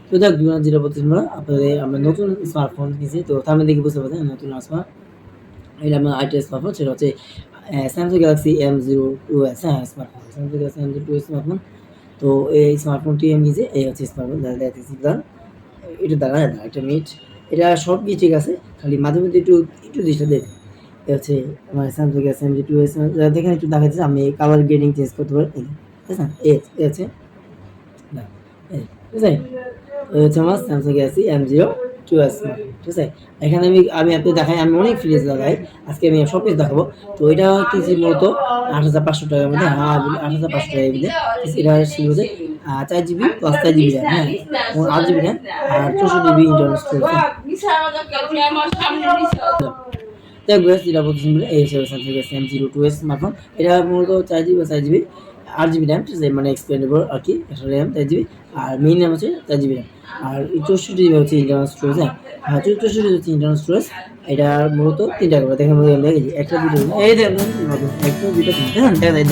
তো যাক যেটা বলতেছিলাম আপনাদের আমরা নতুন স্মার্টফোন কিনছি, তো থাম্বনেল দেখে বুঝতে পারছেন নতুন এটা আমার আইটেল স্মার্টফোন, সেটা হচ্ছে স্যামসাং গ্যালাক্সি M02s, হ্যাঁ smartphone Samsung Galaxy M02 smartphone. তো এই স্মার্টফোনটি আমি নিজে এই হচ্ছে স্মার্টফোন দেখতেছি এটা দাঁড়া একটা মিনিট, এটা সব কিছু ঠিক আছে, খালি মাঝে মধ্যে একটু একটু জিনিসটা দেখে এটা হচ্ছে আমার স্যামসাং গ্যালাক্সি M02s দেখেন একটু দেখাচ্ছে, আমি কালার গ্রেডিং চেঞ্জ করতে পারি, ঠিক আছে এই হচ্ছে না ঠিক আছে, এই হচ্ছে আমার স্যামসাং গ্যালাক্সি M02s, ঠিক আছে। এখানে আমি আপনি দেখাই, আমি অনেক ফ্রিজ লাগাই, আজকে আমি সব কিছু দেখাবো। তো এটা কিনছি মূলত ৮৫০০ টাকার মধ্যে, হ্যাঁ ৮৫০০ টাকার মধ্যে এটা ছিল যে 4 GB প্লাস 4 GB র্যাম, হ্যাঁ 8 GB র্যাম আর 64 GB ইন্টারনাল স্টোরেজ। যেটা বলতেছেন বলে এই হিসেবে স্যামসাং গ্যালাক্সি M02s স্মার্টফোন, এটা মূলত 4 GB বা 4 GB 8 GB র্যাম, ঠিক আছে, মানে এক্সপেন্ডেবল আর কি, একটা র্যাম 4 GB আর মেইন র্যাম হচ্ছে 4 GB র্যাম আর 64 GB হচ্ছে ইন্টারনাল স্টোরেজ, হ্যাঁ 64 হচ্ছে ইন্টারনাল স্টোরেজ। এটা মূলত 3টা করে দেখেন, একটা দুটো এই দেখেন একটা দুটো তিনটা দেখা যায়,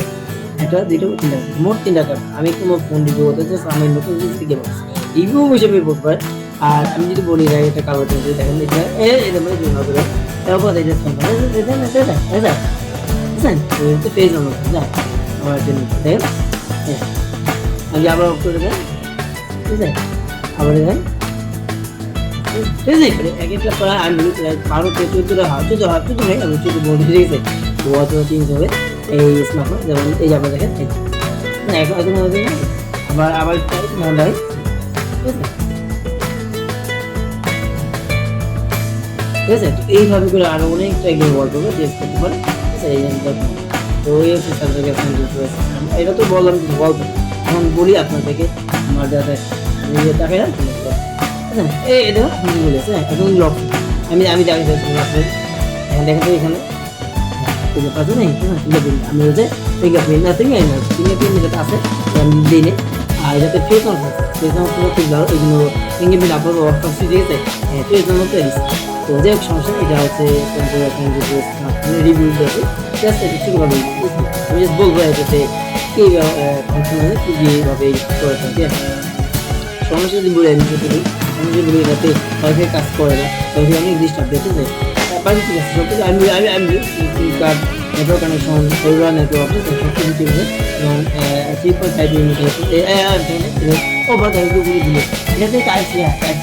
একটা দুটো তিনটা মোট 3টা কার্ড। আমি একটু ফোন রিভিউ করতে চাই, আমি নতুন জিনিস থেকে বলছি রিভিউ হিসেবে বলতে পারে। আর আমি যদি বলি না এটা কালার চেঞ্জ দেখেন, এটা এটা মানে জন্য করে তারপর এটা ফোন দেখেন এটা বুঝছেন, তো পেজ আমার আমার জন্য দেখেন, আমি আবার অফ করে দেন, ঠিক আছে, আবার দেখেন, ঠিক আছে, এক একটা প্রায় আমি 12 থেকে 14টা হাত 14 নেই, আমি 14 বলতে, ঠিক আছে। তো অত চেঞ্জ হবে এই স্মার্টফোন, যেমন এই যে আপনার দেখেন এখন আবার আবার মনে হয়, ঠিক আছে, ঠিক আছে। তো এইভাবে করে আরো অনেকটা গেম ওয়ালপেপার চেঞ্জ করতে পারে, ঠিক আছে। এই তো এই হচ্ছে স্যামসাং গ্যালাক্সি M02s, এটা তো বললাম কিন্তু ওয়ালপেপার। এখন বলি আপনাদেরকে আমার যাতে দেখে না, এই দেখো হিন্দি বলেছে, এখন লক আমি আমি দেখে আপনার এখন দেখেন তো এখানে পাচ্ছেন না, ফিঙ্গারপ্রিন্ট আমি হচ্ছে ফিঙ্গারপ্রিন্ট না ফিঙ্গারপ্রিন্ট যেটা আছে আমি দিই নে, আর এটাতে ফেস অন খুব ভালো, এই জন্য ফিঙ্গারপ্রিন্ট আপনার অফ করছি, ঠিক আছে, ফেস অন হতে দিচ্ছে। তো যে সমস্যা এটা হচ্ছে রিভিউ দিয়েছে, জাস্ট এটা ছোটোভাবে আমি জাস্ট বলবো এটাতে কী ফাংশন আছে কীভাবে করে থাকে, সমস্যা যদি বলে আমি বলি, আমি যদি বলি এটাতে ওয়াইফাই কাজ করে না, ওয়াইফাই অনেক ডিস্টার্ব দিতে যায়, বাকি ঠিক আছে সব কিছু আমি card network connection cellular network সব কিছু ঠিক আছে, এবং 3.5 ইউনিট ওভার গুলি দিলে এটাতে টাইপসি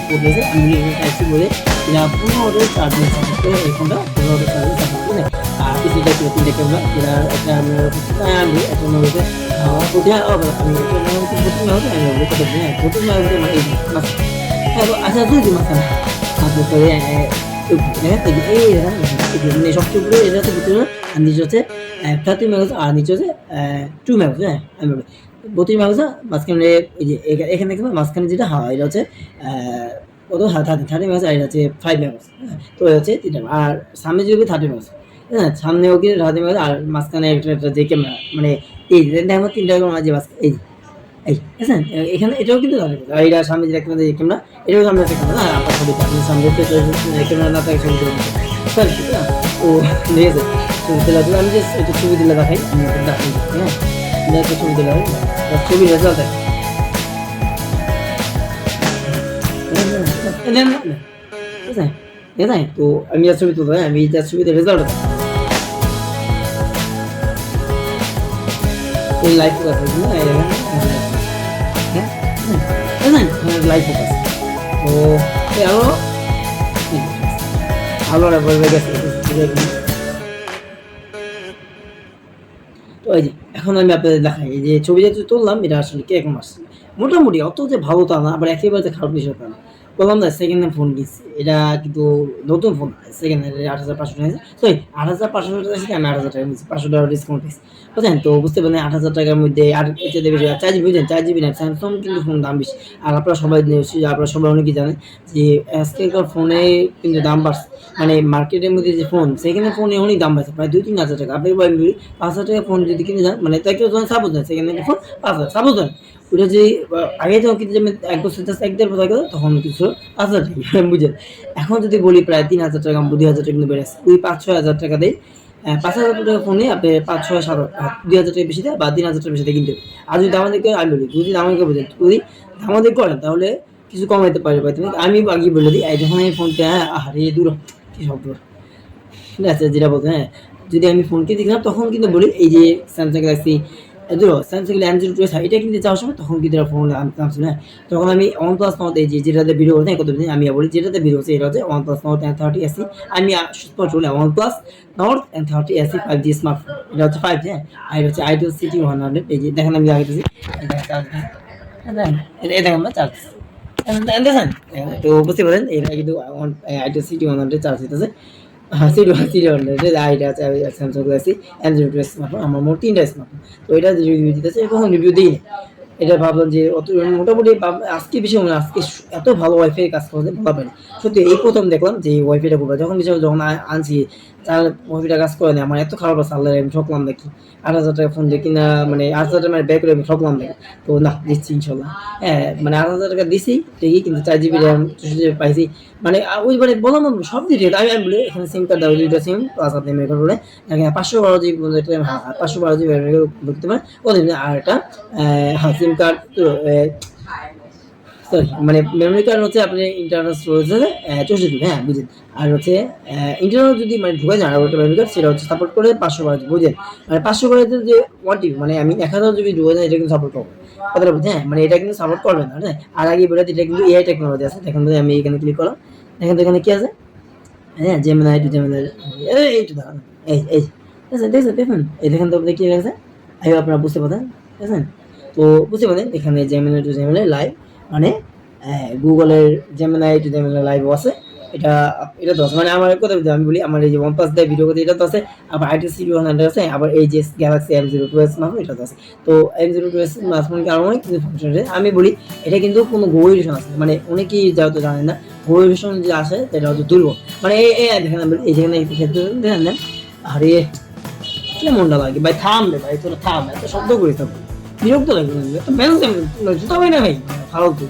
করতেছে, আমি টাইপসি বলে এটা 15 চার্জ নিচ্ছে, এই ফোনটা 15 চার্জ সাপোর্ট করে। আর কিছুটা 3টা ক্যামেরা, এটা একটা আমি একটা মধ্যে কোথায় আমি প্রথমে হবে আমি প্রথমে হবে মানে এই আচ্ছা দুই মাথা তারপরে মানে সবচেয়ে উপরে এটা হচ্ছে ভিতরে, আর নিচে হচ্ছে 30 মেগাপিক্সেল আর নিচে হচ্ছে 2 মেগাপিক্সেল, হ্যাঁ আমি 32 মেগাপিক্সেল, মাঝখানে এই যে এখানে দেখবেন মাঝখানে যেটা হয় এটা হচ্ছে কত 30 মেগাপিক্সেল, আর এটা হচ্ছে 5 মেগাপিক্সেল, হ্যাঁ তো এটা হচ্ছে 3টা, আর সামনে যদি 30 মেগাপিক্সেল, হ্যাঁ সামনে ওকে 30 মেগাপিক্সেল আর মাঝখানে একটা যে ক্যামেরা মানে এই দেখো 3টা মাঝে এই এই বুঝছেন, এখানে এটাও কিন্তু আর এটা সামনে যে ক্যামেরা ক্যামেরা এটাও সামনে একটা ক্যামেরা, আর আপনার ছবিটা আপনি সামনে ক্যামেরা না থাকে ছবি তুলতে স্যার ঠিক আছে। ও ঠিক আছে ছবি তোলা তুলে আমি জাস্ট একটু ছবি তুলে দেখাই, আমি একটা দেখাই, হ্যাঁ আমি একটা ছবি তুলে দেখাই, ছবি রেজাল্ট দেখ ঠিক আছে, ঠিক আছে। তো আমি যা ছবি তুলবো, আমি যা ছবিতে রেজাল্ট দেখ এই লাইভ ফোকাস হ্যাঁ লাইভ ফোকাস, তো আরো ভালো বলবে গেছে। তো এই যে এখন আমি আপনাদের দেখাই, এই যে ছবি যেহেতু তুললাম এটা আসলে কিরকম আসছে, মোটামুটি অত যে ভালো তা না, আবার একেবারে খারাপ বিষয় তা না। বললাম না সেকেন্ড হ্যান্ড ফোন কিনছি, এটা কিন্তু নতুন ফোন সেকেন্ড হ্যান্ড ৮৫০০ টাকা, সরি ৮৫০০ টাকা থেকে আমি ৮০০০ টাকা নিচ্ছি, 500 টাকা ডিসকাউন্ট পেয়েছি, বুঝলেন। তো বুঝতে পারেন ৮০০০ টাকার মধ্যে আর এতে দেবে 4 জিবি, বুঝলেন 4 জিবি না, স্যামসাং কিন্তু ফোন দাম বেশি। আর আপনারা সবাই আপনারা সবাই অনেকেই জানেন যে আজকালকার ফোনে কিন্তু দাম বাড়ছে, মানে মার্কেটের মধ্যে যে ফোন সেখানে ফোনে অনেক দাম বাড়ছে, প্রায় ২-৩ হাজার টাকা। আপনি ৫০০০ টাকা ফোন যদি কিনে যান, মানে তাকে সাপোজ দেন সেখানে ফোন 5,000 সাপোজ দেন, ওটা যে আগে যখন কিন্তু আমি 1 বছর 1-1.5 বছর আগে তখন কিছু 5,000 টাকা বুঝলেন। এখন যদি বলি প্রায় 3,000 টাকা 2,000 টাকা কিন্তু বেড়েছে, ওই 5-6 হাজার টাকা দেয় 5,000 টাকা ফোনে আপনি 5-6-7 2,000 টাকা বেশি দেয় বা 3,000 টাকা বেশি দিয়ে কিনতে হবে। আর যদি আমাদেরকে আমি বলি যদি আমাদেরকে বোঝেন যদি আমাদের করেন তাহলে কিছু কমাইতে পারবে তুমি। আমি আগে বলে দিই, যখন আমি ফোনটা আরে দূর কি শব্দ, ঠিক আছে যেটা বলতে যদি আমি ফোনকে দেখলাম তখন কিন্তু বলি এই যে স্যামসাং গ্যালাক্সি স্যামসাং M02 এটা কিনতে যাওয়ার সময় তখন কিন্তু ফোন আনছিল। তখন আমি ওয়ান প্লাস নট এই যে যেটাতে ভিডিও করতে কত দিন আমি বলি যেটাতে ভিডিও হচ্ছে এটা হচ্ছে one plus not N30 SE। আমি সুস্পষ্ট বলি one plus not N30 SE 5G smartphone, এটা হচ্ছে 5G। আর এটা হচ্ছে Itel CT100। এই যে দেখেন আমি আগে দিয়েছি, এটা দেখেন না চার্জ দেখেন, তো বুঝতে পারেন এটা কিন্তু Itel CT100 চার্জ দিতেছে। হ্যাঁ, আইডিয়া আছে স্যামসাং গ্যালাক্সি M02 স্মার্টফোন। আমার মোট 3টা স্মার্টফোন, তো এটা রিভিউ দিতেছে, কখন রিভিউ দিই না। এটা ভাবলাম যে অত মোটামুটি আজকে বিষয় আজকে এত ভালো ওয়াইফাই কাজ করতে বলা পারি। সত্যি এই প্রথম দেখলাম যে এই ওয়াইফাইটা করবে, যখন বিষয় যখন আনছি তাহলে ওয়াইফাইটা কাজ করে না। আমার এত খারাপ আছে, আল্লাহ আমি ঠকলাম দেখি 8,000 টাকা ফোন দিয়ে কিনা, মানে 8,000 টাকা ব্যয় করে আমি ঠকলাম দেখি। তো না দিচ্ছি ইনশাল্লাহ, হ্যাঁ মানে 8,000 টাকা দিছি ঠিকই, কিন্তু 4 GB র্যাম পাইছি। মানে ওইবারে বললাম সব দিতে আমি বলি এখানে সিম কার্ড দেওয়া 2টা সিম প্লাস আপনি মেকার করে 512 GB 512 GB ঢুকতে পারেন ওদের। আর একটা সিম কার্ড সরি মানে মেমোরি কার্ড হচ্ছে আপনি ইন্টারনাল স্টোরেজ আছে 64 হ্যাঁ বুঝেন। আর হচ্ছে ইন্টারনাল যদি মানে ঢুকে যান আর ওটা মেমোরি কার্ড সেটা হচ্ছে সাপোর্ট করে 512 বুঝেন। মানে 512 যে 1 TB মানে আমি 1000 GB ঢুকে যায় এটা কিন্তু সাপোর্ট করবে কথাটা বুঝছেন। হ্যাঁ মানে এটা কিন্তু সাপোর্ট করবে না হ্যাঁ। আর আগে বলে এটা কিন্তু এআই টেকনোলজি আছে। দেখেন আমি এখানে ক্লিক করলাম, দেখেন তো এখানে কি আছে, হ্যাঁ জেমিনাই টু জেমিনাই এই তো দাঁড়ান এই দেখেন এই দেখেন তো কি আছে আপনারা বুঝতে পারেন বুঝছেন। তো বুঝতে পারেন এখানে জেমিনাই টু জেমিনাই লাইভ মানে গুগলের জেমিনাই টু জেমিনাই লাইভ আছে। এটা এটা তো আছে মানে আমার কথা আমি বলি আমার এই যে OnePlus দিয়ে ভিডিও করতে এটা তো আছে, আবার Itel CT100 আছে, আবার এই যে গ্যালাক্সি M02 স্মার্টফোন এটা তো আছে। তো M02 স্মার্টফোনকে আরও অনেক কিছু ফাংশন আছে। আমি বলি এটা কিন্তু কোনো গোয়েশন আছে, মানে অনেকেই যেহেতু জানেন না গোয়েশন যে আসে এটা হচ্ছে দুর্বল। মানে এই দেখেন এই যেখানে দেখেন না আরে কেমনটা লাগে ভাই, থাম রে ভাই তোরা থাম, এত শব্দ করিস না বিরক্ত লাগে, জুতা ভাই না ভাই ফালতু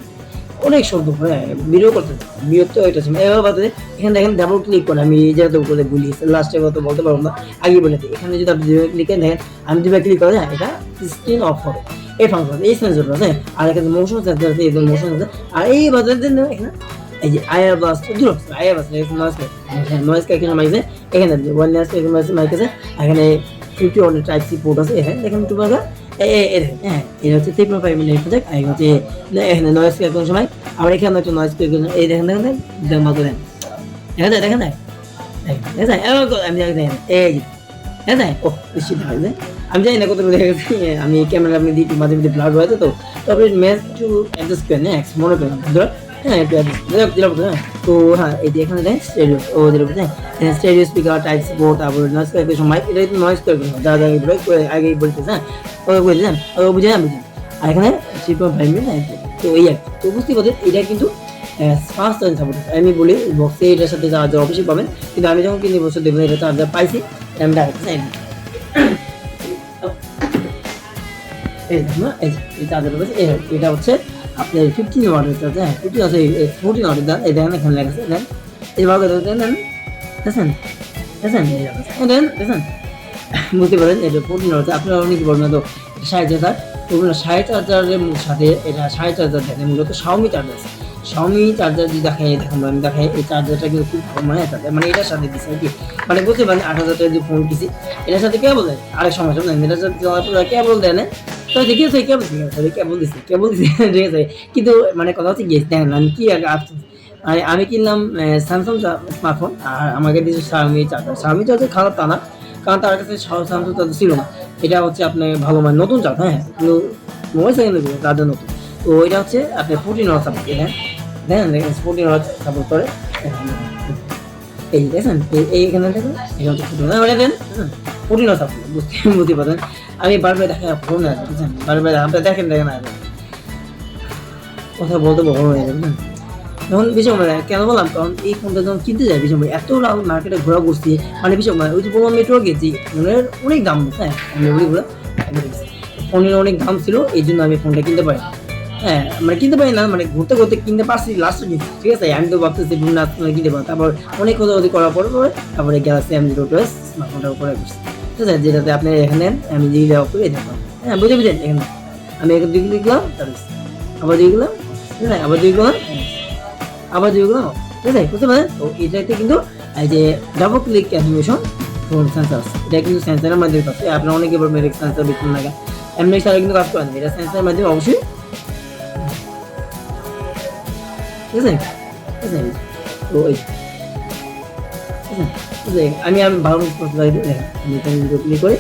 অনেক শব্দ হ্যাঁ ভিডিও করতে বিরক্ত হয়ে গেছে। এবার এখানে দেখেন ডাবল ক্লিক করে আমি যেহেতু করে বলি লাস্টে কথা বলতে পারবো না আগে বলে দিই। এখানে যদি আপনি ক্লিক দেখেন আমি দুবার ক্লিক করে এটা স্ক্রিন অফ হবে এই ফাংশন এই সেন্সর আছে। আর এখানে মোশন সেন্সর আছে, এই মোশন সেন্সর। আর এই বাজার দেন এখানে এই যে আয়ার ব্লাস্ট দূর আয়ার ব্লাস্ট নয়েজ ক্যান্সেলেশন মাইক আছে এখানে ওয়ারলেস মাইক আছে। এখানে 50 টাইপ সি পোর্ট আছে এখানে দেখেন একটু বাগা হ্যাঁ এটা হচ্ছে 3.5 মিলিয়ন প্রজেক্ট। আর হচ্ছে এখানে নয়েজ ক্যান্সেলেশন মাইক, আবার এখানে একটা নয়েজ ক্যান্সেলেশন এই দেখেন দেখেন মতো দেন দেখেন আমি দেখেন এই হ্যাঁ ও বেশি ভালো আমি জানি না কত দেখে গেছি আমি ক্যামেরা আপনি দিই মাঝে মাঝে ব্লাড হয়েছে। তো তারপরে ম্যাচ টু অ্যাডজাস্ট করেন হ্যাঁ মনে করেন হ্যাঁ একটু হ্যাঁ। তো হ্যাঁ এই যে এখানে দেন স্টেডিও ও দিলে বুঝলেন স্টেডিও স্পিকার টাইপ সাপোর্ট, তারপর নয়েজ ক্যান্সেলেশন মাইক এটা কিন্তু নয়েজ ক্যান্সেলেশন যা যা আগে বলতেছে হ্যাঁ ও বলে দেন ও বুঝে না বুঝেন। আর এখানে 3.5 মিলিয়ন তো এই আর তো বুঝতে পারছেন এটা কিন্তু ফার্স্ট চার্জ সাপোর্ট। আমি বলি বক্সে এটার সাথে চার্জার অবশ্যই পাবেন, কিন্তু আমি যখন 3 বছর দেখবেন এটা চার্জার পাইছি আমি ডাইরেক্ট এই চার্জার পাইছি এটা হচ্ছে আপনার 15 ওয়াটের চার্জার হ্যাঁ 15 আছে 14 ওয়াটের দাম এই দেখেন এখানে লেখা আছে দেন এইভাবে দেন দেখেন দেখেন বুঝতে পারেন এটা 14 ওয়াট। আপনারা অনেকে বলবেন তো 60,000 তো 60,000 সাথে এটা 60,000 দেখেন মূলত Xiaomi চার্জার আছে। Xiaomi চার্জার যদি দেখাই দেখেন আমি দেখাই এই চার্জারটা কিন্তু খুব মানে চার্জার মানে এটার সাথে দিচ্ছে কি মানে বুঝতে পারেন 8,000 টাকা যে ফোন কিনছি এটার সাথে কেবল দেয় আরেক সমস্যা নেই এটার সাথে কেবল দেয় না তো দেখিয়েছে কেবল দিচ্ছে ঠিক আছে। কিন্তু মানে কথা হচ্ছে গেছে দেখেন আমি কি আগে আসছি আমি কিনলাম স্যামসাং স্মার্টফোন আর আমাকে দিয়েছে Xiaomi চার্জার খারাপ তা না, কারণ তার কাছে স্যামসাং চার্জার ছিল না। এটা হচ্ছে আপনার ভালো মানে নতুন চার্জার হ্যাঁ কিন্তু মোবাইল সেকেন্ড চার্জার নতুন। তো এটা হচ্ছে আপনার 14 ওয়াট সাপোর্ট হ্যাঁ দেখেন 14 ওয়াট সাপোর্ট করে এই দেখেন এইখানে দেখেন এটা হচ্ছে 14 ওয়াট দেন 14 ওয়াট সাপোর্ট বুঝতে পারেন। আমি বারবার দেখা ফোন না বুঝছেন বারবার আপনারা দেখেন কথা বলতে বড় হয়ে যাবে যখন বিষয় মানে কেন বললাম কারণ এই ফোনটা যখন কিনতে যায় বিষয় এত মার্কেটে ঘোরা করছি মানে বিষয় ওই যে বললাম মেট্রো গেছি ফোনের অনেক দাম হ্যাঁ ফোনের অনেক দাম ছিল এই জন্য আমি ফোনটা কিনতে পারি হ্যাঁ মানে কিনতে পারি না মানে ঘুরতে কিনতে পারছি লাস্টে কিনছি ঠিক আছে। আমি তো ভাবতেছি ফোন না কিনতে পারি তারপর অনেক খোঁজাখুঁজি করার পরে তারপরে গ্যালাক্সি M02 স্মার্টফোনটা করে করছি ঠিক আছে, যেটাতে আপনি এখানে আমি যে দেওয়া করে দেখলাম হ্যাঁ বুঝেন এখানে আমি এখানে দিকে লিখলাম তারপর আবার দিয়ে গেলাম ঠিক আছে আবার দিয়ে গেলাম আবার দিব না, ঠিক আছে, বুঝতে পারলেন? তো এটাতে কিন্তু এই যে double click animation phone sensor আছে, এটা কিন্তু সেন্সারের মাধ্যমে কাজ করে। আপনারা অনেকে বলবেন এটা সেন্সার বিক্রি লাগা, এমনি ছাড়া কিন্তু কাজ করে না, এটা সেন্সারের মাধ্যমে অবশ্যই, ঠিক আছে, ঠিক আছে। তো এই আমি ভালো করতে পারি, দেখেন আমি এখানে ক্লিক করি,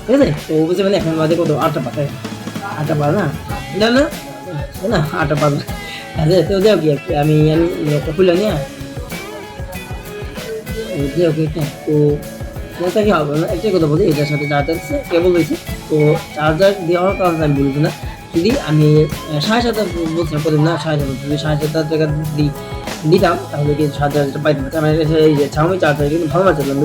ঠিক আছে। তো বুঝতে পারলেন এখন বাজে কত, 8টা 5, 8টা 5 না, না না না 8টা 5। আচ্ছা তো যাও কি আমি একটা খুলে নিয়ে যাও কি, তো এটা কি হবে না, একটা কথা বলি, এটার সাথে চার্জার আছে, কেবল রয়েছে। তো চার্জার দেওয়ার কারণে আমি বলবো না, যদি আমি 7,500 বলছিলাম কত না, 7,500, যদি 7,500 টাকা দিতাম তাহলে কিন্তু 7,000 পাইতাম। আমার এই যে Xiaomi চার্জার কিন্তু ভালো চার্জার,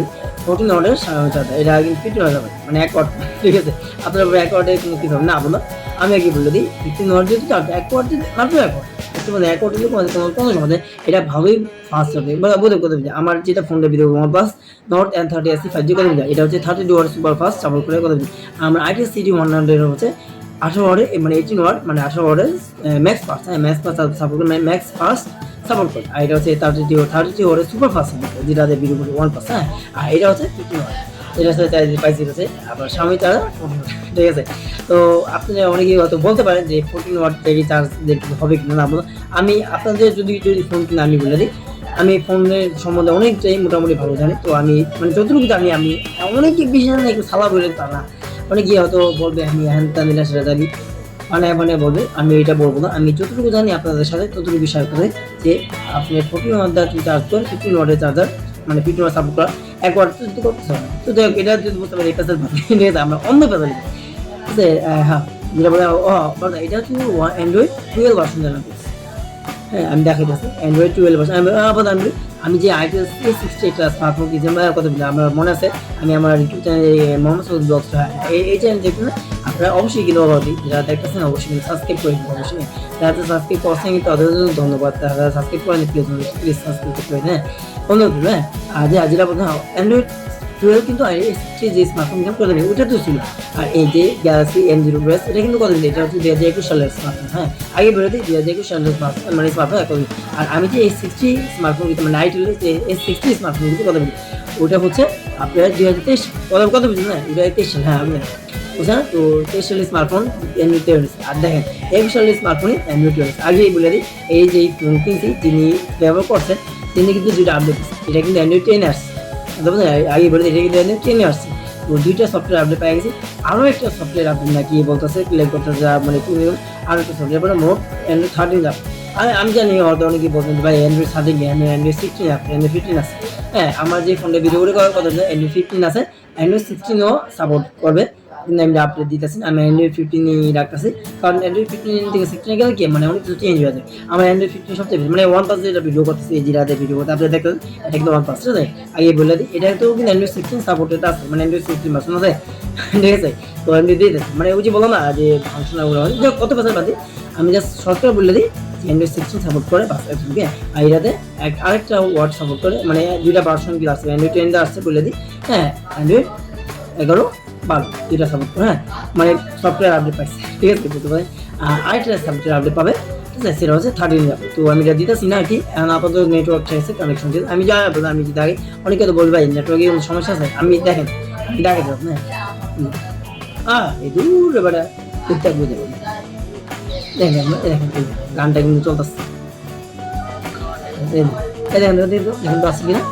14 ওয়াটের Xiaomi চার্জার, এটা কিন্তু 15 হাজার মানে 1 ওয়াট, ঠিক আছে। আপনার 1 ওয়াটের কোনো কিছু হবে না, বলো আমি আগে বলে দিই 15 ওয়াট যদি চার্জার 1 ওয়াট যদি মাত্র 1 ওয়াট, মানে 1 ওয়াট দিলে কোনো সময় এটা ভালোই ফাস্ট হবে। বোধ কথা আমার যেটা ফোনটা video OnePlus Nord N30 SE 5G কথা বলি, এটা হচ্ছে 32 ওয়াট সুপার ফাস্ট সাপোর্ট করে কথা বলি। আমরা ITC CD100 হচ্ছে 18 ওয়াটের মানে 18 ওয়াট মানে 18 ওয়াটের ম্যাক্স ফাস্ট, হ্যাঁ ম্যাক্স ফাস্ট সাপোর্ট করে, ম্যাক্স ফাস্ট সাপোর্ট করে। আর এটা হচ্ছে 32 ওয়াটের সুপার ফাস্ট সাপোর্ট করে, যেটা ভিডিও করি OnePlus, হ্যাঁ। আর এটা হচ্ছে 15 ওয়াট, এটা সাথে চার্জ পাইছি হচ্ছে আবার Xiaomi চার্জার, ঠিক আছে। তো আপনারা অনেকেই হয়তো বলতে পারেন যে 14 ওয়াট থেকে চার্জ হবে কিনা, না বলো আমি আপনাদের যদি ফোন কিনে আমি বলে দিই, আমি ফোনের সম্বন্ধে অনেকটাই মোটামুটি ভালো জানি। তো আমি মানে যতটুকু জানি, আমি অনেকে বেশি জানি একটু সালা বলে তা না, অনেকে হয়তো বলবে আমি হ্যানটা নিলে সেটা জানি, মানে বলবে, আমি এটা বলবো না, আমি যতটুকু জানি আপনাদের সাথে ততটুকু বিষয় করে যে আপনি 14 ওয়াট চার্জ করেন, 15 ওয়াটের চার্জার মানে 15 ওয়াট সাপোর্ট করা 1 ওয়াট যদি করতে হবে। তো দেখ এটা যদি বুঝতে পারি এটা আমরা অন্য পেপার, ঠিক আছে। হ্যাঁ যেটা বলে এটা হচ্ছে অ্যান্ড্রয়েড 12 ভার্সন জানা, হ্যাঁ আমি দেখাইতেছি অ্যান্ড্রয়েড 12 ভার্সন। আমি যে iOS 60 একটা স্মার্টফোন কিনছি, কথা বলি আমার মনে আছে, আমি আমার YouTube channel Mohammad Saud blogs, এই চ্যানেল দেখুন, আপনারা অবশ্যই কিন্তু যারা দেখতেছেন অবশ্যই কিন্তু সাবস্ক্রাইব করে দিন, অবশ্যই যারা সাবস্ক্রাইব করছেন কিন্তু তাদের জন্য ধন্যবাদ, তারা সাবস্ক্রাইব করেন প্লিজ সাবস্ক্রাইব করে, হ্যাঁ অনুরোধ, হ্যাঁ। আর যেটা বলতে অ্যান্ড্রয়েড 12 কিন্তু যে স্মার্টফোন করে দেবে ওটা তো ছিল। আর এই যে গ্যালাক্সি M0 Plus এটা কিন্তু কত দিন, এটা হচ্ছে 2021 সালের স্মার্টফোন, হ্যাঁ আগে বেরোতে 2021 সালের স্মার্টফোন মানে স্মার্টফোন এখন। আর আমি যে S60 স্মার্টফোন কিন্তু মানে আইটেলের যে S60 স্মার্টফোন কিন্তু কত দিন, ওটা হচ্ছে আপনার 2023 কত বুঝলেন না, 2023 সাল, হ্যাঁ আপনি বুঝলেন। তো 23 সালের স্মার্টফোন M20, আর দেখেন 21 সালের স্মার্টফোনে M20। আগেই বলে দিই, এই যে ফোন কিনছি যিনি ব্যবহার করছেন তিনি কিন্তু দুইটা আপডেট, এটা কিন্তু Android 10 আসছে, আগে বলে এটা কিন্তু ট্রেনে আসছে। তো দুইটা সফটওয়্যার আপডেট পেয়ে গেছি, আরও একটা সফটওয়্যার আপডেট নাকি বলতেছে ক্লিক করতেছে, মানে আরও একটা সফটওয়্যার মোট Android 13 যাবে। আমি জানি হয়তো অনেকে বলছেন ভাই Android 13 Android 16 আছে, Android 15 আছে, হ্যাঁ আমার যে ফোনটা ভিডিও করে করার কথা Android 15 আছে, Android 16ও সাপোর্ট করবে, কিন্তু আমি আপডেট দিতেছি, আমি Android 15ই রাখতেছি, কারণ Android 15 থেকে 16 গেলে কি মানে অনেক কিছু চেঞ্জ হয়ে যায়। আমার Android 15 সবচেয়ে বেশি মানে OnePlus যেটা ভিডিও করতেছি, এই জিরাতে ভিডিও করতে আপনি দেখতেন, এটা কিন্তু OnePlus, ঠিক আছে। আগে বলে দিই এটা তো কিন্তু Android 16 সাপোর্টেড আছে, মানে Android 16 ভার্সন আছে, ঠিক আছে। তো আমি দিয়ে দিচ্ছি, মানে ওই যে বলো না যে ফাংশনাল কত পার্সেন্ট বাদে, আমি জাস্ট শর্টকাট বলে দিই Android 16 সাপোর্ট করে বাস, ওকে। আর এটাতে আরেকটা ওয়ার্ড সাপোর্ট করে, মানে দুইটা ভার্সন কি আছে, Android 10 আসছে বলে দিই, হ্যাঁ Android 11 12 দুইটা সাপোর্ট করে, হ্যাঁ মানে সফটওয়্যার আপডেট পাইছে, ঠিক আছে বুঝতে পারেন। আর আরেকটা সফটওয়্যার আপডেট পাবে, ঠিক আছে, সেটা হচ্ছে 13 যাবে। তো আমি এটা দিতেছি না আর কি, এখন আপাতত নেটওয়ার্ক চাইছে কানেকশন দিতে, আমি যা আমি যদি আগে অনেকে তো বলবে ভাই নেটওয়ার্কে কোনো সমস্যা আছে, আমি দেখেন আমি দেখে যাব, হ্যাঁ এই দূর এবারে ঠিকঠাক বুঝে যাবো, দেখেন দেখেন গানটা কিন্তু চলতেছে, দেখেন তো আসছে কিনা,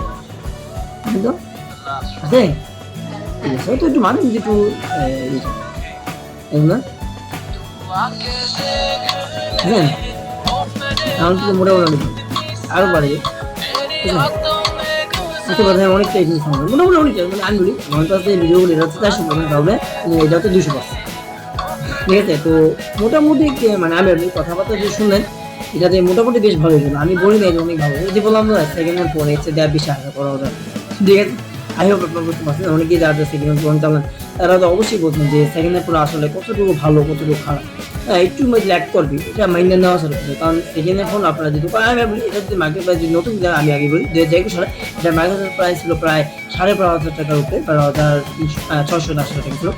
কিন্তু আছে তো একটু মানে একটু হ্যাঁ আমার তো মোটামুটি আরো বাড়ে, ঠিক আছে অনেকটাই মোটামুটি অনেকটা, মানে আমি বলি আমার কাছে ভিডিওগুলো এটা হচ্ছে 400% হবে, এটা হচ্ছে 200%, ঠিক আছে। তো মোটামুটি মানে আমি আপনি কথাবার্তা যে শুনলেন এটাতে মোটামুটি বেশ ভালো হয়েছিল, আমি বলি না যে অনেক ভালো, যে বললাম না সেকেন্ড হ্যান্ড ফোন এসে দেওয়া বেশি আশা করা হবে, ঠিক আছে। আই হোপ আপনার বুঝতে পারছেন, অনেকেই যারা সেকেন্ড হ্যান্ড ফোন চালান তারা তো অবশ্যই বলছেন যে সেকেন্ড হ্যান্ড ফোন আসলে কতটুকু ভালো কতটুকু খারাপ, হ্যাঁ একটু ল্যাক করবি, এটা মাইন্ডে নেওয়া আসলে, কারণ সেকেন্ড হ্যান্ড ফোন আপনারা যদি আমি বলি এটা যদি মার্কেট প্রাইস যদি নতুন আমি আগে বলি 2021 সালে এটা মার্কেট প্রাইস ছিল প্রায় 12,500 টাকার উপরে, 12,600 টাকা ছিল,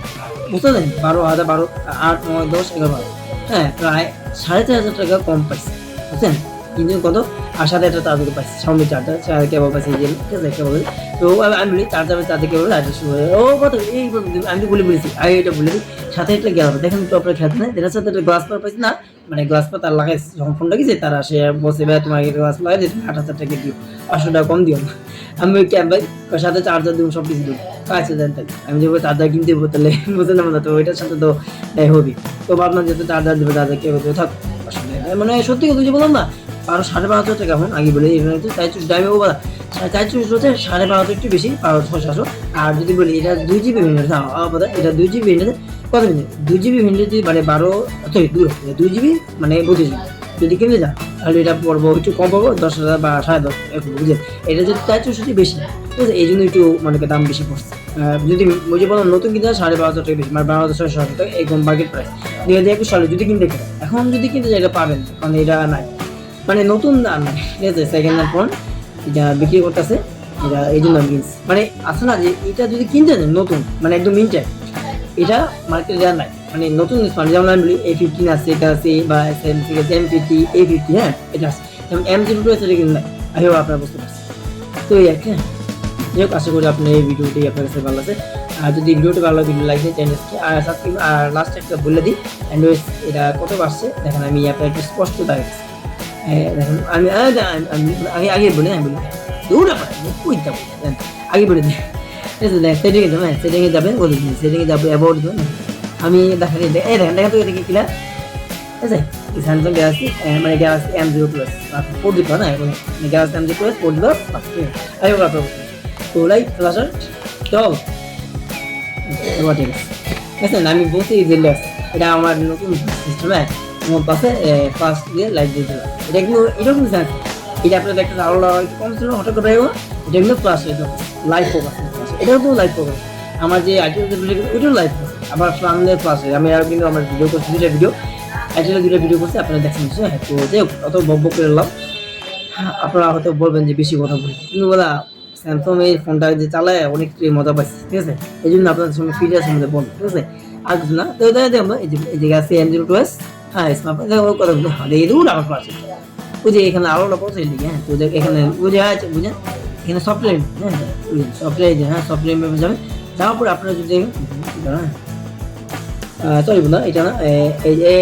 বুঝতে পারেন 12,000 12 8 9 10 11 হ্যাঁ প্রায় 4,500 টাকা কম পাইছে, বুঝছেন। কিন্তু কত আর সাথে একটা চার্জার পাইছি Xiaomi চার্জার সাথে কেবল পাইছি এই যে ঠিক আছে কেবল। তো আমি বলি চার্জার তাতে কেবল অ্যাডজাস্ট করে ও কত এই আমি বলেছি আগে এটা বলে দিই সাথে একটা গেল দেখেন তো আপনার খেতে না এটার সাথে একটা গ্লাস পার পাইছি না মানে গ্লাস পার তার লাগাই যখন ফোনটা গেছে তারা সে বসে ভাই তোমার গ্লাস লাগাই দিয়ে 8,000 টাকা দিও 500 টাকা কম দিও না আমি ওই ক্যাব ভাই ওর সাথে চার্জার দিব সব কিছু দিব আচ্ছা জানতেন আমি যে চার্জার কিনতে দেবো তাহলে বুঝে না তো ওইটার সাথে তো হবে তো ভাবলাম যেহেতু চার্জার দেবে চার্জার কেউ থাক মানে সত্যি কথা যে বললাম না 12,500 টাকা এখন আগে বলে এখানে তো 400 দামে ও বলা 400 হচ্ছে 12,500 একটু বেশি 600 আর যদি বলি এটা 2GB ভেরিয়েন্ট এটা 2GB ভেরিয়েন্ট কত মিনিট 2GB ভেরিয়েন্ট যদি মানে 12 সরি 2GB মানে 32GB যদি কিনতে যান তাহলে এটা পড়বো একটু কম পাবো 10,000 বা 10,500 এরকম বুঝলেন এটা যদি 400 বেশি ঠিক আছে এই জন্য একটু মানে দাম বেশি পড়ছে যদি বুঝে বললাম নতুন কিনতে 12,500 টাকা বেশি মানে 12,600 টাকা একদম মার্কেট প্রাইস 2021 সালে যদি কিনতে এখন যদি কিনতে যাই এটা পাবেন কারণ এটা নাই মানে নতুন দাম ঠিক আছে সেকেন্ড হ্যান্ড ফোন এটা বিক্রি করতেছে এটা এই জন্য কিনছি মানে আছে না যে এটা যদি কিনতে যান নতুন মানে একদম মিনটেড এটা মার্কেটে দেওয়া নাই মানে নতুন স্মার্ট যেমন আমি বলি A15 আছে এটা আছে বা Samsung এর M50 A50 হ্যাঁ এটা আছে যেমন M02 আছে এটা কিন্তু নাই আমি আপনারা বুঝতে পারছি তো এই একটা যাই হোক আশা করি আপনার এই ভিডিওটি আপনার কাছে ভালো আছে আর যদি ভিডিওটি ভালো লাগে লাইক দিন চ্যানেলকে আর সাবস্ক্রাইব আর লাস্ট একটা বলে দিই অ্যান্ড্রয়েড এটা কত আসছে দেখেন আমি আপনার একটু স্পষ্ট দেখাচ্ছি দেখেন আমি আগে বলি আমি বলি দৌড়া আগে বলে দিই ঠিক আছে দেখ সেটিংয়ে যাবেন সেটিংয়ে যাবেন বলে দিন সেটিংয়ে যাবো অ্যাবাউট দেবেন আমি দেখাই এই দেখেন দেখা তো এটা কি ক্লিয়ার ঠিক আছে স্যামসাং গ্যালাক্সি মানে গ্যালাক্সি M02 4GB না এখন গ্যালাক্সি M02 4GB আই হোক আপনার তো লাইক ফ্লাশার চল এবার ঠিক আছে আমি বলছি দিলে এটা আমার নতুন সিস্টেম আমার পাশে ফার্স্ট দিয়ে লাইক দিয়ে দিলাম এটা কিন্তু এটা আপনার দেখতে আরো কম ছিল হঠাৎ করে এটা কিন্তু প্লাস লাইভ ফোকাস এটাও তো লাইভ ফোকাস আমার যে ওইটাও লাইভ ফোকাস আবার সামনে প্লাস আমি আর কিন্তু আমার ভিডিও করছি দুটা ভিডিও দুটা ভিডিও করছি আপনারা দেখছেন হ্যাঁ তো যে অত বক করে এলাম আপনারা হয়তো বলবেন যে বেশি কথা বলি কিন্তু বলা স্যামসাং এই ফোনটা যে চালায় অনেক মজা পাচ্ছি ঠিক আছে এই জন্য আপনাদের সঙ্গে ফিচার্স মধ্যে বল ঠিক আছে আর কিছু না তো দেখবো এই যে আছে M02s হ্যাঁ স্মার্টফোন কথা বলতো এই দূর আমার পাশে ওই যে এখানে আলোটা পৌঁছে দিকে হ্যাঁ তো এখানে বুঝে আছে বুঝেন এখানে সফটওয়্যার হ্যাঁ সফটওয়্যার হ্যাঁ সফটওয়্যার যাবেন যাওয়ার পরে আপনারা যদি সরি বন্ধু এটা না এই যে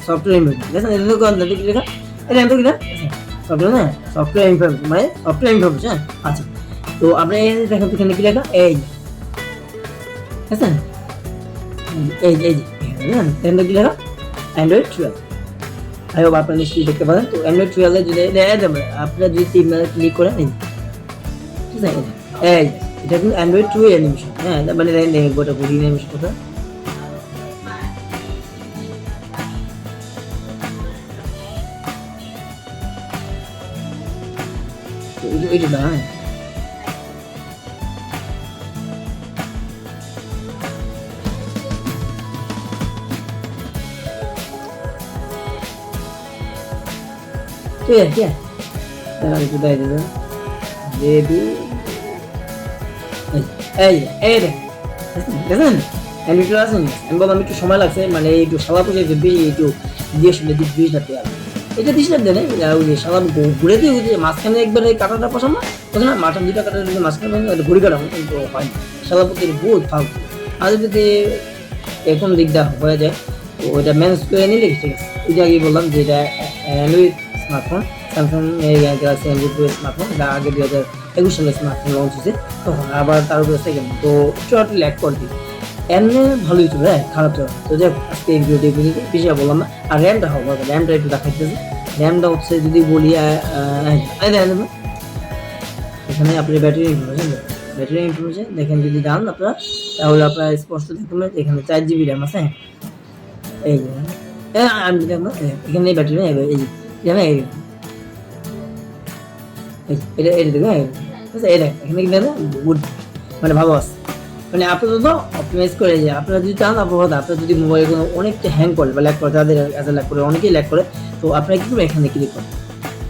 সফটওয়্যার দেখেন লেখা এটা এত কিনা সফটওয়্যার না সফটওয়্যার ইনফরমেশন মানে সফটওয়্যার ইনফরমেশন আচ্ছা তো আপনারা এই দেখেন এখানে কি লেখা এই দেখেন এই এখানে কি লেখা Android 12 আই হোপ আপনারা নিশ্চয়ই দেখতে পারেন তো Android 12 এ যদি আপনারা যদি 3 মিনিট ক্লিক করেন ঠিক আছে এই এটা কিন্তু Android 2 অ্যানিমেশন হ্যাঁ মানে গোটা বডি অ্যানিমেশন কথা এটা না ঠিক আছে তাহলে একটু দাই দেবেন বেবি এই দেখেন আমি একটু আসেন আমি বললাম একটু সময় লাগছে মানে একটু সালা পুজো একটু দিয়ে শুনে দিস না এটা দিস না দেন ওই যে সালা ঘুরে দিয়ে ওই যে মাঝখানে একবারে কাটাটা পছন্দ না মাটন দুটা কাটা যদি মাঝখানে ঘুরে কাটা কিন্তু হয় সালা পুজোর বহুত ফালতু আর যদি এখন দিকদার হয়ে যায় তো ওইটা ম্যানেজ করে নিলে ঠিক আছে ওই যে আগে বললাম যে এটা Android smartphone Samsung Galaxy M02 smartphone এটা আগে 2021 সালে স্মার্টফোন লঞ্চ হয়েছে তখন আবার তার উপরে সেকেন্ড তো শর্ট ল্যাক করে দিই এমনি ভালোই চলে হ্যাঁ খারাপ চলে তো যাই আজকে এই ভিডিওটি বেশি বললাম না আর র্যামটা হবে র্যামটা একটু দেখাইতেছে র্যামটা হচ্ছে যদি বলি এখানে আপনি ব্যাটারি ইনফরমেশন দেখেন যদি যান আপনারা তাহলে আপনারা স্পষ্ট দেখতে পাবেন এখানে 4GB র্যাম আছে এই যে আমি দেখবো এখানে ব্যাটারি এই যে এটা দেখো এটা এখানে কিন্তু গুড মানে ভালো আছে মানে আপনারা তো অপটিমাইজ করে যে আপনারা যদি চান আপনারা যদি মোবাইল কোনো অনেকটা হ্যাং করে বা ল্যাগ করে তাদের ল্যাগ করে অনেকেই ল্যাগ করে তো আপনারা কি করবেন এখানে ক্লিক করেন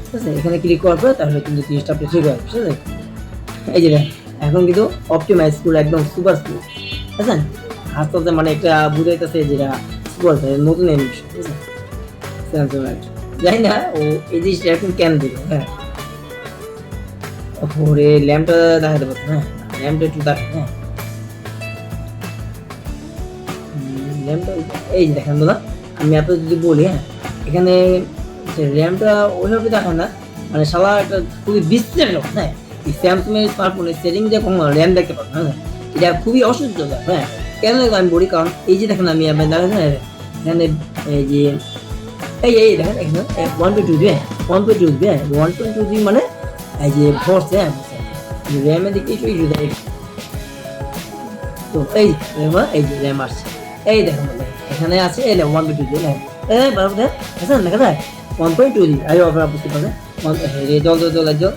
ঠিক আছে এখানে ক্লিক করার পরে তাহলে কিন্তু জিনিসটা আপনি ঠিক হবে ঠিক আছে এই যে এখন কিন্তু অপটিমাইজ করে একদম সুপার স্মুথ ঠিক আছে আস্তে আস্তে মানে একটা বুঝাইতেছে যেটা সুপার নতুন এমিশন ঠিক আছে স্যামসাং জানি না ও এই জিনিসটা এখন কেন দিল। হ্যাঁ, ওরে ল্যাম্পটা দেখাতে পারতো। হ্যাঁ, ল্যাম্পটা একটু দেখ। হ্যাঁ, র্যামটা এই যে দেখেন দাদা, আমি আপনাদের যদি বলি, হ্যাঁ এখানে র্যামটা ওইভাবে দেখায় না, মানে শালা একটা খুবই বিশ্রের লোক। হ্যাঁ, এই স্যামসাং এর স্মার্টফোনে সেটিং যে কোনো র্যাম দেখতে পাবেন। হ্যাঁ, এটা খুবই অসহ্যকর। হ্যাঁ, কেন আমি বলি, কারণ এই যে দেখেন আমি আপনার দেখেন এখানে এই যে এই দেখেন এখানে 1.2 হ্যাঁ 1.2 হ্যাঁ 1.2 মানে এই যে ফোর্স। হ্যাঁ, র্যামের দিকে একটু ইস্যু দেয়। তো এই এই যে র্যাম আসছে, এই দেখেন এখানে আছে এই 1.2 র্যাম। এই বাবু দেখ আছেন দেখা যায় 1.2 আই আপনারা বুঝতে পারবেন। জল জল জল জল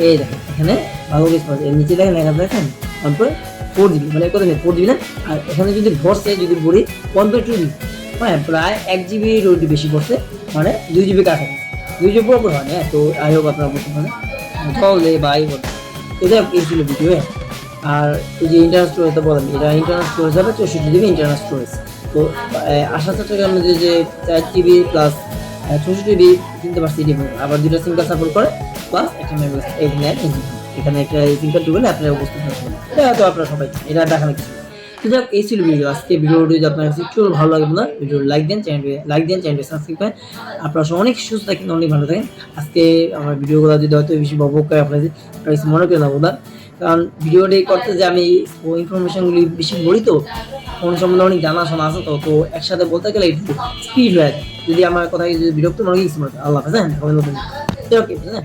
এই দেখেন এখানে ভালো কিছু আছে, এর নিচে দেখেন লেখা দেখেন 1.4 জিবি, মানে কত নেই 4 জিবি না। আর এখানে যদি ভরসে যদি বলি 1.2 জিবি, হ্যাঁ প্রায় 1 জিবি রোডি বেশি পড়ছে, মানে 2 জিবি কাছাকাছি, 2 জিবি পুরোপুরি হয় না। হ্যাঁ, তো আই হোপ আপনারা বুঝতে পারেন। তাহলে ভাই বলতে তো যাই হোক এই ছিল ভিডিও। আর এই যে ইন্টারনাল স্টোরেজ তো বললাম, এটা ইন্টারনাল স্টোরেজ হবে 64 জিবি ইন্টারনাল স্টোরেজ। তো 68,000 টাকার মধ্যে যে 4 জিবি প্লাস 64 জিবি কিনতে পারছি এটি, আবার দুটো সিম কার্ড সাপোর্ট করে প্লাস একটা মেমোরি এখানে এখানে একটা সিম কার্ড ঢুকলে আপনারা বুঝতে পারবেন। এটা হয়তো আপনারা সবাই এটা দেখানো কিছু। তো যাই হোক এই ছিল ভিডিও। আজকে ভিডিওটি যদি আপনার কাছে একটু ভালো লাগে না, ভিডিও লাইক দেন, চ্যানেলটি সাবস্ক্রাইব করেন। আপনারা অনেক সুস্থ থাকেন, অনেক ভালো থাকেন। আজকে আমার ভিডিওগুলো যদি হয়তো বেশি বকবক করে আপনাদের কিছু মনে করেন না বলবেন, কারণ ভিডিওটি করতে যে আমি ইনফরমেশনগুলি বেশি বলি, তো ফোন সম্বন্ধে অনেক জানাশোনা আছে, তো একসাথে বলতে গেলে একটু স্পিড হয়ে যায়। যদি আমার কথা যদি বিরক্ত মনে কিছু মনে আল্লাহ হাফেজ। হ্যাঁ, ওকে হ্যাঁ।